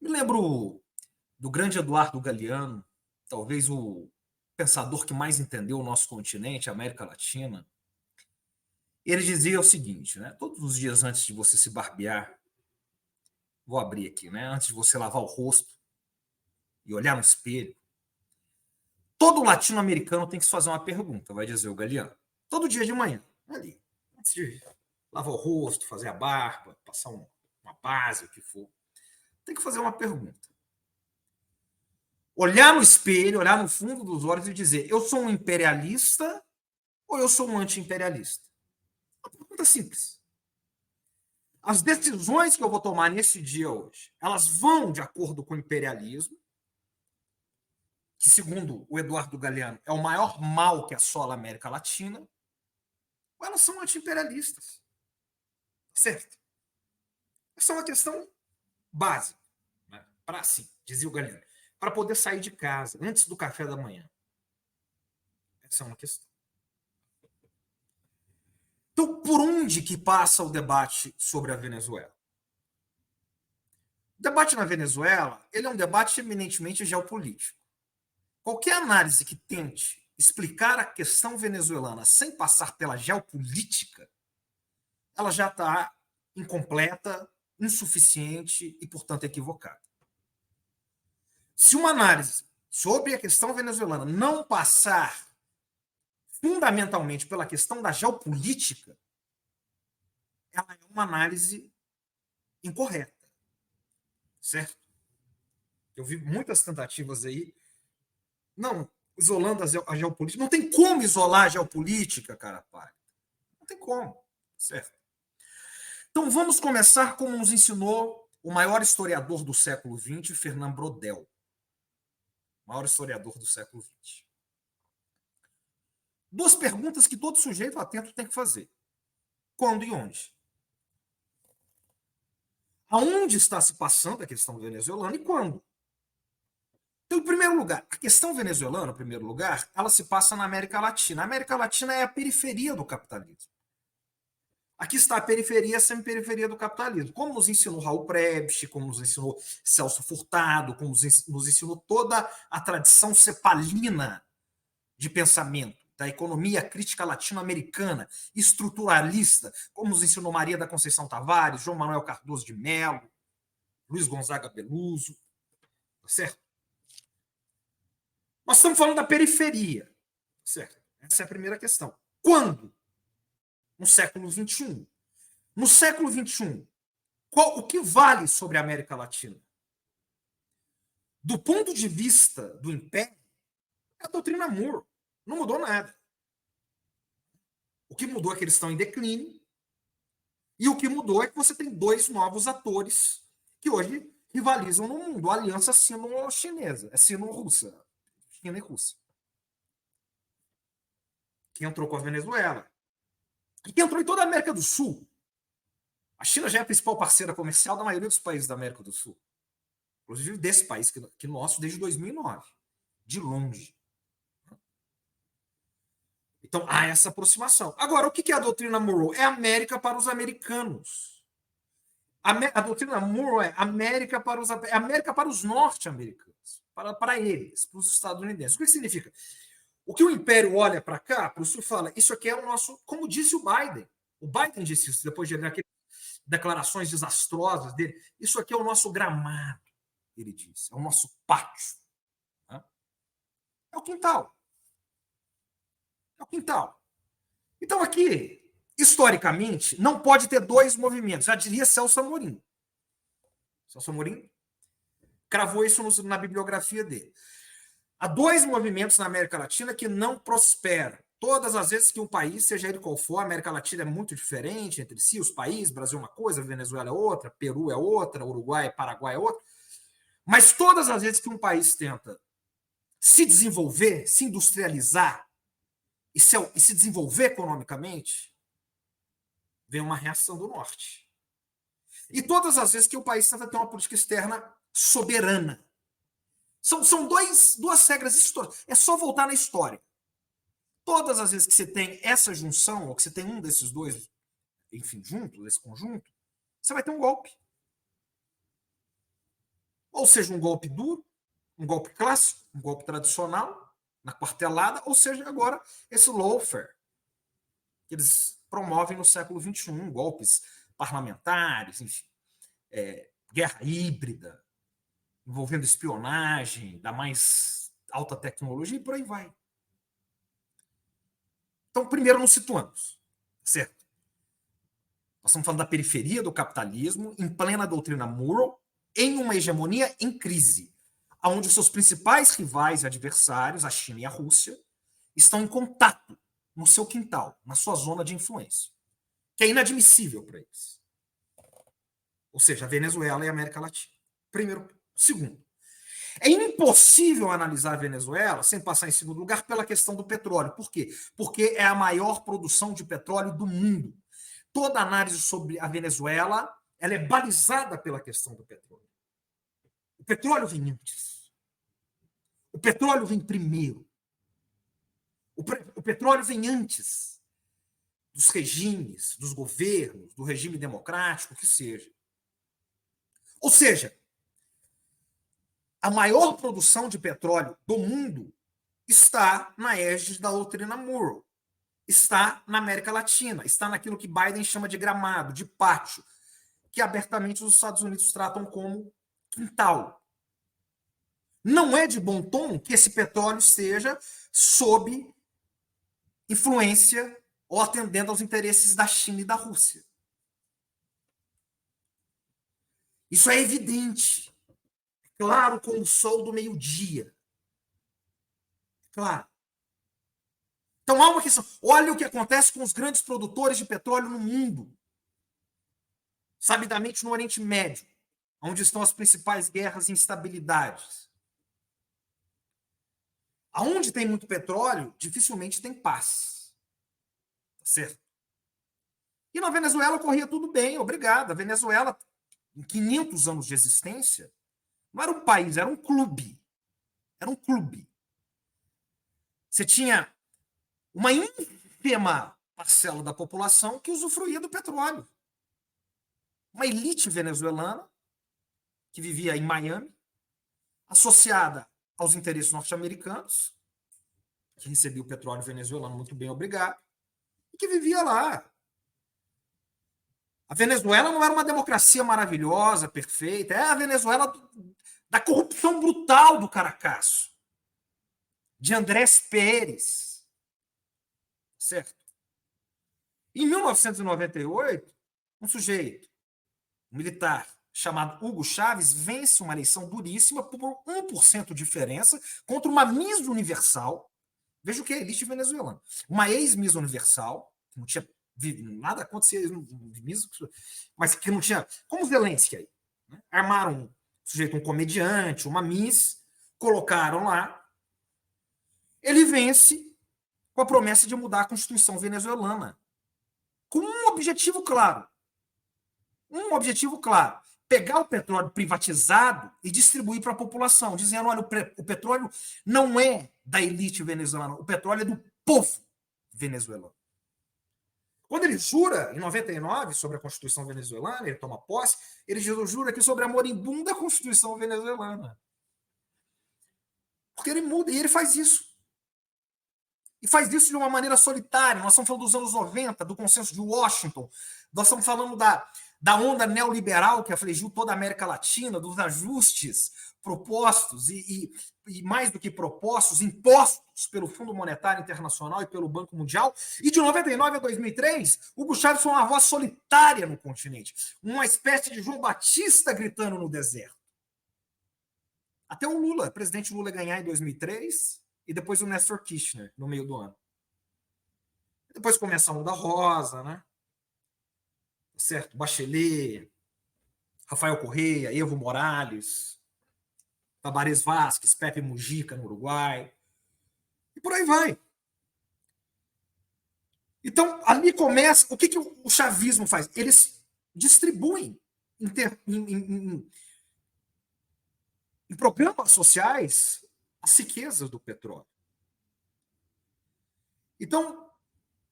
Me lembro do grande Eduardo Galeano, talvez o pensador que mais entendeu o nosso continente, a América Latina. Ele dizia o seguinte, né? Todos os dias antes de você se barbear, vou abrir aqui, né? Antes de você lavar o rosto e olhar no espelho, todo latino-americano tem que se fazer uma pergunta, vai dizer o Galeano. Todo dia de manhã, ali, antes de lavar o rosto, fazer a barba, passar uma base, o que for, tem que fazer uma pergunta. Olhar no espelho, olhar no fundo dos olhos e dizer: eu sou um imperialista ou eu sou um anti-imperialista? Uma pergunta simples. As decisões que eu vou tomar nesse dia hoje, elas vão de acordo com o imperialismo, que, segundo o Eduardo Galeano, é o maior mal que assola a América Latina, ou elas são anti-imperialistas? Certo? Essa é uma questão básica, né? Para, assim, dizia o Galeano, para poder sair de casa antes do café da manhã. Essa é uma questão. Então, por onde que passa o debate sobre a Venezuela? O debate na Venezuela, ele é um debate eminentemente geopolítico. Qualquer análise que tente explicar a questão venezuelana sem passar pela geopolítica, ela já está incompleta, insuficiente e, portanto, equivocada. Se uma análise sobre a questão venezuelana não passar fundamentalmente pela questão da geopolítica, ela é uma análise incorreta. Certo? Eu vi muitas tentativas aí. Não, isolando a geopolítica. Não tem como isolar a geopolítica, cara. Pai. Não tem como. Certo? Então vamos começar como nos ensinou o maior historiador do século XX, Fernand Braudel. O maior historiador do século XX. Duas perguntas que todo sujeito atento tem que fazer. Quando e onde? Aonde está se passando a questão venezuelana e quando? Então, em primeiro lugar, a questão venezuelana, em primeiro lugar, ela se passa na América Latina. A América Latina é a periferia do capitalismo. Aqui está a periferia, a semi-periferia do capitalismo. Como nos ensinou Raul Prebisch, como nos ensinou Celso Furtado, como nos ensinou toda a tradição cepalina de pensamento, da economia crítica latino-americana, estruturalista, como nos ensinou Maria da Conceição Tavares, João Manuel Cardoso de Mello, Luiz Gonzaga Beluso, certo? Nós estamos falando da periferia, certo? Essa é a primeira questão. Quando? No século XXI. No século XXI, o que vale sobre a América Latina? Do ponto de vista do Império, é a doutrina Monroe. Não mudou nada. O que mudou é que eles estão em declínio, e o que mudou é que você tem dois novos atores que hoje rivalizam no mundo. A aliança sino-chinesa, é sino-russa. China e Rússia. Que entrou com a Venezuela. E que entrou em toda a América do Sul. A China já é a principal parceira comercial da maioria dos países da América do Sul. Inclusive desse país que nosso desde 2009. De longe. Então, há essa aproximação. Agora, o que é a doutrina Monroe? É América para os americanos. A doutrina Monroe é América para os norte-americanos. Para eles, para os estadunidenses. O que significa? O que o Império olha para cá, para o Sul, fala, isso aqui é o nosso, como disse o Biden. O Biden disse isso, depois de aquelas declarações desastrosas dele. Isso aqui é o nosso gramado, ele disse. É o nosso pátio. É o quintal. É o quintal. Então, aqui, historicamente, não pode ter dois movimentos. Já diria Celso Amorim. Celso Amorim cravou isso na bibliografia dele. Há dois movimentos na América Latina que não prosperam. Todas as vezes que um país, seja ele qual for, a América Latina é muito diferente entre si, os países, Brasil é uma coisa, Venezuela é outra, Peru é outra, Uruguai, Paraguai é outra. Mas todas as vezes que um país tenta se desenvolver, se industrializar e se desenvolver economicamente, vem uma reação do norte. E todas as vezes que o país tenta ter uma política externa soberana. São duas regras históricas. É só voltar na história. Todas as vezes que você tem essa junção, ou que você tem um desses dois, enfim, junto, desse conjunto, você vai ter um golpe. Ou seja, um golpe duro, um golpe clássico, um golpe tradicional, na quartelada, ou seja, agora esse lawfare, que eles promovem no século XXI, golpes parlamentares, enfim, guerra híbrida, envolvendo espionagem, da mais alta tecnologia e por aí vai. Então, primeiro nos situamos, certo? Nós estamos falando da periferia do capitalismo, em plena doutrina Monroe, em uma hegemonia em crise, onde os seus principais rivais e adversários, a China e a Rússia, estão em contato no seu quintal, na sua zona de influência, que é inadmissível para eles. Ou seja, a Venezuela e a América Latina. Primeiro. Segundo, é impossível analisar a Venezuela sem passar em segundo lugar pela questão do petróleo. Por quê? Porque é a maior produção de petróleo do mundo. Toda análise sobre a Venezuela ela é balizada pela questão do petróleo. O petróleo vem antes. O petróleo vem primeiro. O petróleo vem antes dos regimes, dos governos, do regime democrático, que seja. Ou seja, a maior produção de petróleo do mundo está na égide da doutrina Monroe. Está na América Latina, está naquilo que Biden chama de gramado, de pátio, que abertamente os Estados Unidos tratam como quintal. Não é de bom tom que esse petróleo esteja sob influência ou atendendo aos interesses da China e da Rússia. Isso é evidente. Claro como o sol do meio-dia. Claro. Então há uma questão. Olha o que acontece com os grandes produtores de petróleo no mundo. Sabidamente no Oriente Médio, onde estão as principais guerras e instabilidades. Aonde tem muito petróleo, dificilmente tem paz. Tá certo? E na Venezuela corria tudo bem, obrigado. A Venezuela, em 500 anos de existência, não era um país, era um clube. Era um clube. Você tinha uma ínfima parcela da população que usufruía do petróleo. Uma elite venezuelana que vivia em Miami, associada aos interesses norte-americanos, que recebia o petróleo venezuelano muito bem, obrigado, e que vivia lá. A Venezuela não era uma democracia maravilhosa, perfeita, é a Venezuela da corrupção brutal do Caracasso, de Andrés Pérez. Certo? Em 1998, um sujeito, um militar, chamado Hugo Chávez, vence uma eleição duríssima por 1% de diferença contra uma Miss Universal. Veja o que é a elite venezuelana. Uma ex-Miss Universal, que não tinha nada acontecia, mas que não tinha. Como Zelensky aí. Né? Armaram um sujeito, um comediante, uma Miss, colocaram lá. Ele vence com a promessa de mudar a Constituição venezuelana. Com um objetivo claro. Um objetivo claro. Pegar o petróleo privatizado e distribuir para a população, dizendo, olha, o petróleo não é da elite venezuelana, o petróleo é do povo venezuelano. Quando ele jura, em 99, sobre a Constituição venezuelana, ele toma posse, ele jura aqui sobre a moribunda Constituição venezuelana. Porque ele muda, e ele faz isso. E faz isso de uma maneira solitária. Nós estamos falando dos anos 90, do consenso de Washington. Nós estamos falando da onda neoliberal que afligiu toda a América Latina, dos ajustes propostos e mais do que propostos, impostos pelo Fundo Monetário Internacional e pelo Banco Mundial. E de 99 a 2003, Hugo Chávez foi uma voz solitária no continente. Uma espécie de João Batista gritando no deserto. Até o Lula, o presidente Lula ganhar em 2003... e depois o Néstor Kirchner, no meio do ano. Depois começa a onda rosa, né? Certo? Bachelet, Rafael Correa, Evo Morales, Tabarez Vázquez, Pepe Mujica no Uruguai. E por aí vai. Então, ali começa... O que o chavismo faz? Eles distribuem em programas sociais as riquezas do petróleo. Então,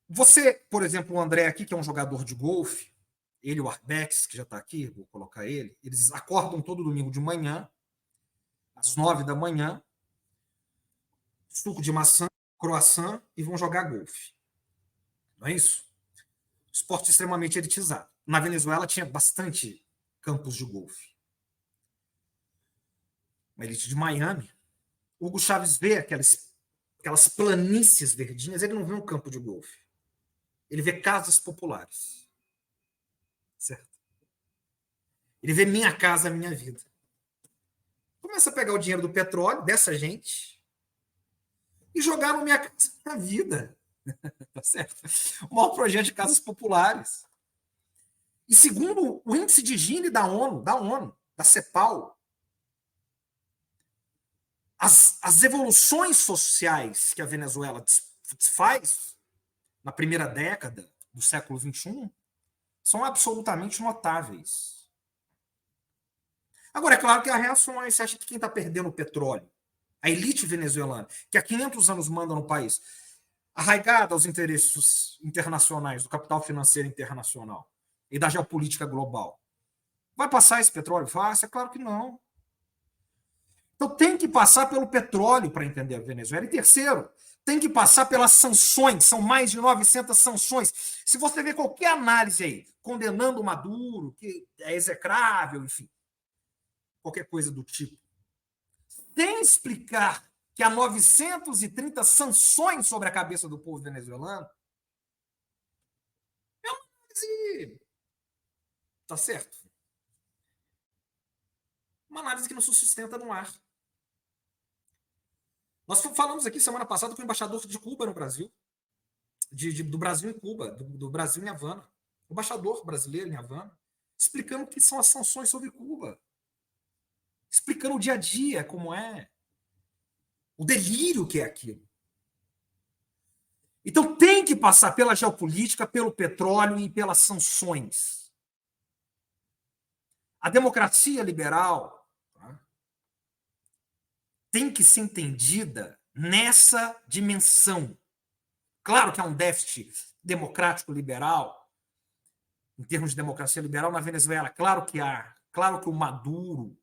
você, por exemplo, o André aqui, que é um jogador de golfe, ele e o Arbex, que já está aqui, vou colocar ele, eles acordam todo domingo de manhã, às 9 da manhã, suco de maçã, croissant e vão jogar golfe. Não é isso? Esporte extremamente elitizado. Na Venezuela tinha bastante campos de golfe. Uma elite de Miami. Hugo Chávez vê aquelas planícies verdinhas, ele não vê um campo de golfe. Ele vê casas populares. Certo? Ele vê minha casa, minha vida. Começa a pegar o dinheiro do petróleo, dessa gente, e jogar no minha casa, minha vida. Tá certo? O maior projeto de casas populares. E segundo o índice de Gini da ONU, da CEPAL, as evoluções sociais que a Venezuela faz na primeira década do século XXI são absolutamente notáveis. Agora, é claro que há reações. Você acha que quem está perdendo o petróleo, a elite venezuelana, que há 500 anos manda no país, arraigada aos interesses internacionais, do capital financeiro internacional e da geopolítica global, vai passar esse petróleo fácil? É claro que não. Então tem que passar pelo petróleo para entender a Venezuela. E terceiro, tem que passar pelas sanções, são mais de 900 sanções. Se você ver qualquer análise aí, condenando o Maduro, que é execrável, enfim, qualquer coisa do tipo, sem explicar que há 930 sanções sobre a cabeça do povo venezuelano, é uma análise, tá certo? Uma análise que não se sustenta no ar. Nós falamos aqui semana passada com o embaixador de Cuba no Brasil, do Brasil em Cuba, do Brasil em Havana, o embaixador brasileiro em Havana, explicando o que são as sanções sobre Cuba, explicando o dia a dia, como é, o delírio que é aquilo. Então tem que passar pela geopolítica, pelo petróleo e pelas sanções. A democracia liberal tem que ser entendida nessa dimensão. Claro que há um déficit democrático liberal, em termos de democracia liberal na Venezuela, claro que há. Claro que o Maduro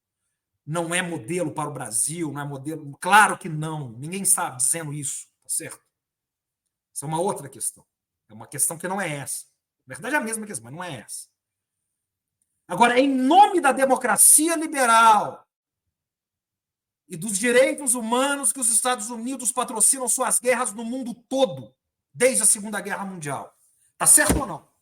não é modelo para o Brasil, não é modelo. Claro que não, ninguém está dizendo isso, tá certo? Isso é uma outra questão. É uma questão que não é essa. Na verdade é a mesma questão, mas não é essa. Agora, em nome da democracia liberal e dos direitos humanos que os Estados Unidos patrocinam suas guerras no mundo todo, desde a Segunda Guerra Mundial. Tá certo ou não?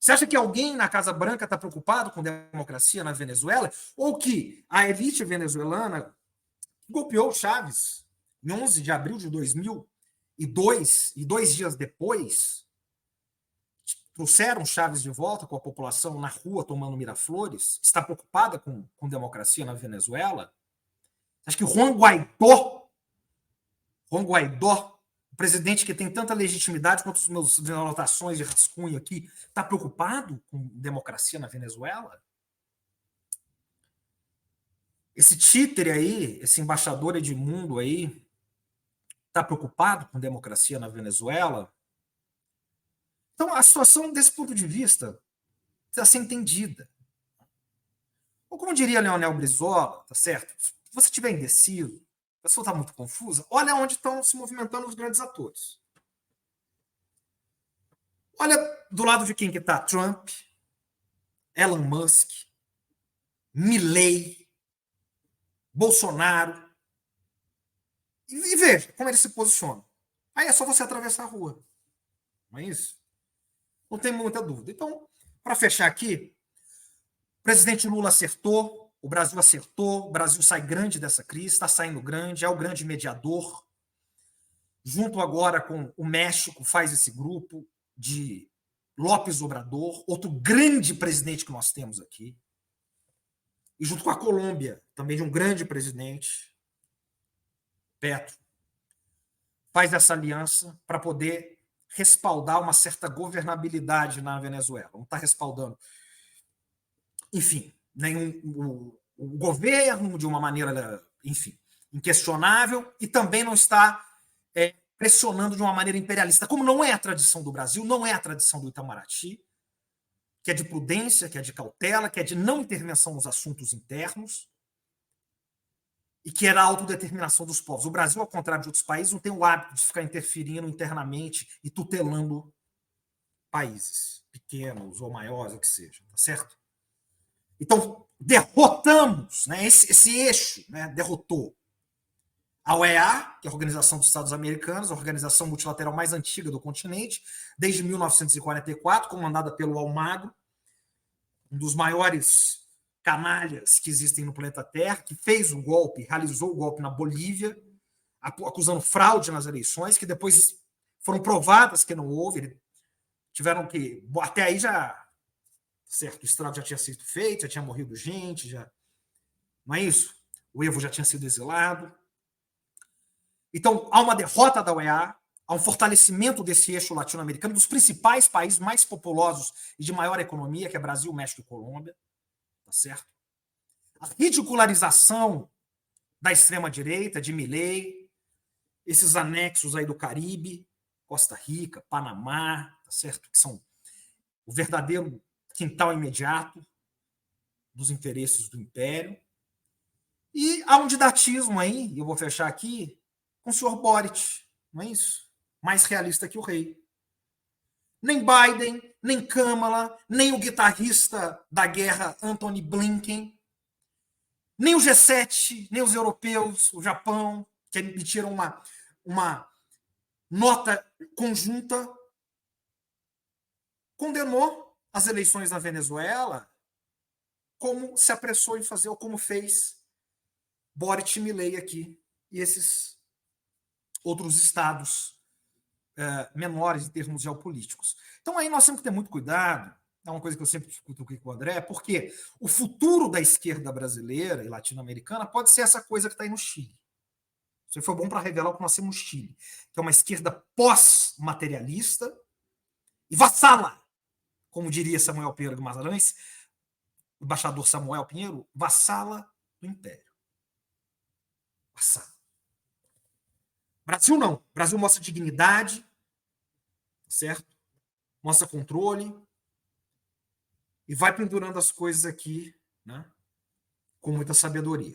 Você acha que alguém na Casa Branca está preocupado com democracia na Venezuela? Ou que a elite venezuelana golpeou Chávez em 11 de abril de 2002 e 2 dias depois trouxeram Chávez de volta com a população na rua tomando Miraflores? Está preocupada com democracia na Venezuela? Acho que Juan Guaidó, o presidente que tem tanta legitimidade quanto os meus anotações de rascunho aqui, está preocupado com democracia na Venezuela? Esse títere aí, esse embaixador Edmundo aí, está preocupado com democracia na Venezuela? Então, a situação, desse ponto de vista, precisa ser entendida. Ou como diria Leonel Brizola, tá certo? Se você estiver indeciso, a pessoa está muito confusa, olha onde estão se movimentando os grandes atores. Olha do lado de quem que está Trump, Elon Musk, Milei, Bolsonaro. E veja como eles se posicionam. Aí é só você atravessar a rua. Não é isso? Não tem muita dúvida. Então, para fechar aqui, o presidente Lula acertou, o Brasil acertou, o Brasil sai grande dessa crise, está saindo grande, é o grande mediador. Junto agora com o México, faz esse grupo de López Obrador, outro grande presidente que nós temos aqui. E junto com a Colômbia, também de um grande presidente, Petro, faz essa aliança para poder respaldar uma certa governabilidade na Venezuela. Não está respaldando, enfim, o governo de uma maneira, enfim, inquestionável, e também não está pressionando de uma maneira imperialista, como não é a tradição do Brasil, não é a tradição do Itamaraty, que é de prudência, que é de cautela, que é de não intervenção nos assuntos internos e que era a autodeterminação dos povos. O Brasil, ao contrário de outros países, não tem o hábito de ficar interferindo internamente e tutelando países pequenos ou maiores, o que seja, tá certo? Então, derrotamos, né, esse eixo, né, derrotou a OEA, que é a Organização dos Estados Americanos, a organização multilateral mais antiga do continente, desde 1944, comandada pelo Almagro, um dos maiores canalhas que existem no planeta Terra, que fez o golpe, realizou o golpe na Bolívia, acusando fraude nas eleições, que depois foram provadas que não houve, tiveram que... Até aí já... Certo, o estrago já tinha sido feito, já tinha morrido gente, já... Não é isso? O Evo já tinha sido exilado. Então, há uma derrota da OEA, há um fortalecimento desse eixo latino-americano, dos principais países mais populosos e de maior economia, que é Brasil, México e Colômbia, tá certo? A ridicularização da extrema-direita, de Milei, esses anexos aí do Caribe, Costa Rica, Panamá, tá certo? Que são o verdadeiro quintal imediato dos interesses do Império. E há um didatismo aí, e eu vou fechar aqui, com o senhor Boric, não é isso? Mais realista que o rei. Nem Biden, nem Kamala, nem o guitarrista da guerra Antony Blinken, nem o G7, nem os europeus, o Japão, que emitiram uma nota conjunta, condenou as eleições na Venezuela como se apressou em fazer, ou como fez Boric e Milei aqui, e esses outros estados menores em termos geopolíticos. Então aí nós temos que ter muito cuidado, é uma coisa que eu sempre discuto aqui com o André, porque o futuro da esquerda brasileira e latino-americana pode ser essa coisa que está aí no Chile. Isso foi bom para revelar o que nós temos no Chile, que é uma esquerda pós-materialista e vassala, como diria Samuel Pinheiro Guimarães, o embaixador Samuel Pinheiro, vassala do Império. Vassala. Brasil não. Brasil mostra dignidade, certo? Mostra controle e vai pendurando as coisas aqui, né, com muita sabedoria.